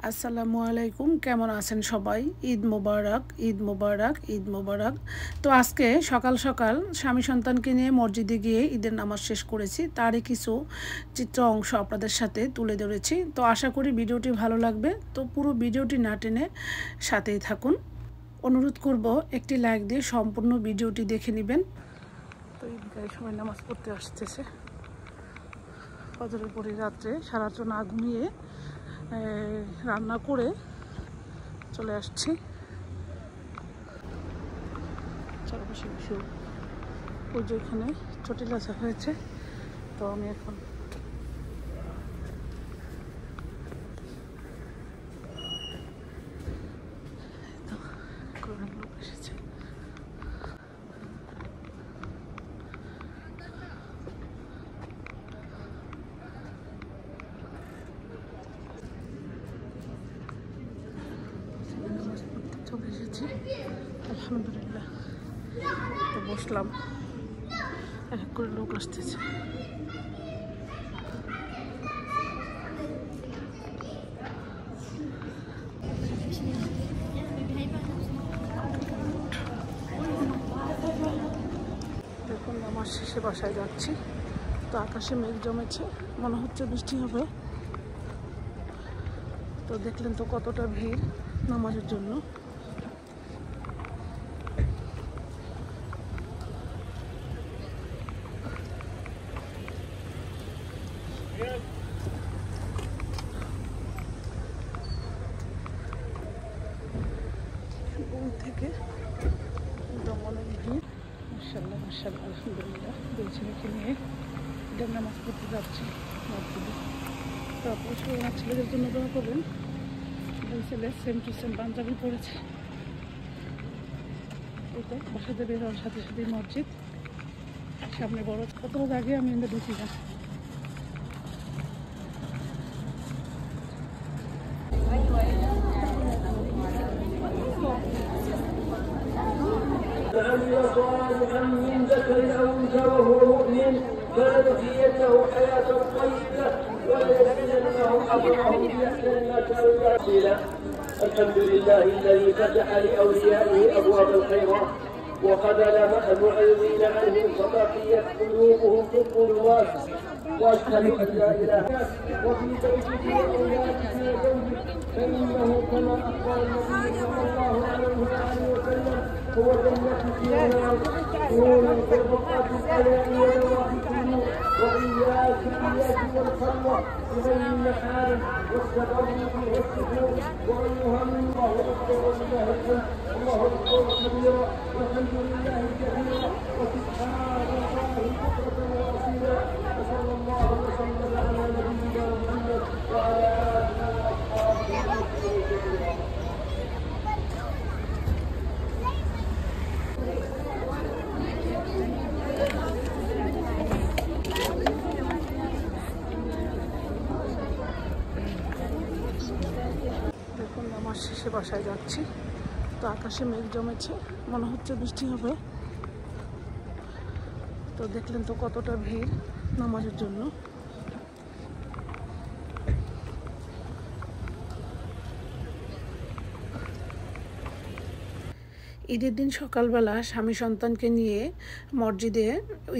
আসসালামু আলাইকুম, কেমন আছেন সবাই? ঈদ মোবারক, ঈদ মোবারক, ঈদ মোবারক। তো আজকে সকাল সকাল স্বামী সন্তানকে নিয়ে মসজিদে গিয়ে ঈদের নামাজ শেষ করেছি, তারই কিছু চিত্র অংশ আপনাদের সাথে তুলে ধরেছি। তো আশা করি ভিডিওটি ভালো লাগবে। তো পুরো ভিডিওটি না টেনে সাথেই থাকুন। অনুরোধ করব একটি লাইক দিয়ে সম্পূর্ণ ভিডিওটি দেখে নেবেন। তো ঈদগাহে সবাই নামাজ পড়তে আসতেছে। ফজরের পরে রাত্রে সারারাত না ঘুমিয়ে রান্না করে চলে আসছি। চারপাশে কিছু পুজো এখানে চটিলাচা হয়েছে। তো আমি এখন লোক এসেছে। চলে এসেছি আলহামদুলিল্লাহ। তো বসলাম, এক এক করে লোক আসতেছে। দেখুন নামাজ শেষে বাসায় যাচ্ছি। তো আকাশে মেঘ জমেছে, মনে হচ্ছে বৃষ্টি হবে। তো দেখলেন তো কতটা ভিড় নামাজের জন্য। থেকে অনেক ভিড়। মাশাআল্লাহ মাশাআল্লাহ আলহামদুলিল্লাহ। দুই ছেলেকে নিয়ে ঈদের নামাজ পড়তে যাচ্ছি মসজিদে। তো অবশ্যই আমার ছেলেদের জন্য দোয়া করবেন। দুই ছেলে সেম টু সেম পাঞ্জাবি পড়েছে। এটা বাসাতে বের হওয়ার সাথে সাথে মসজিদ সামনে বড়। কত আগে আমি এখানে ঢুকি না। فعمل صالحا من ذكر او انثى وهو مؤمن فلنحيينه حياه طيبه ولنجزينهم اجرهم باحسن ما كانوا يعملون. الحمد لله الذي فتح لاوليائه ابواب الخيرات وخذل المعرضين عنه فبقيت قلوبهم في الظلمات. واشهد ان لا اله الا الله وفي بيتك واولادك يا زوجك فانه كما اخبر النبي صلى الله عليه واله وسلم هو جنة النار نور والبقعة الألاء ونواحي النور. وإياك والخلوة بغير المحارم والتبرك والسكون وأيها الله أكبر ولله الحمد. الله أكبر كبيرا والحمد لله كثيرا وسبحان الله بكرة وأصيلا. وصلى الله وسلم على نبينا محمد وعلى آله وأصحابه وسلم. দেখুন নামাজ শেষে বাসায় যাচ্ছি। তো আকাশে মেঘ জমেছে, মনে হচ্ছে বৃষ্টি হবে। তো দেখলেন তো কতটা ভিড় নামাজের জন্য। ঈদের দিন সকালবেলা স্বামী সন্তানকে নিয়ে মসজিদে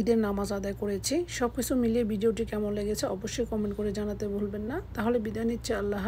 ঈদের নামাজ আদায় করেছি। সব কিছু মিলিয়ে ভিডিওটি কেমন লেগেছে অবশ্যই কমেন্ট করে জানাতে ভুলবেন না। তাহলে বিদায় নিচ্ছি। আল্লাহ।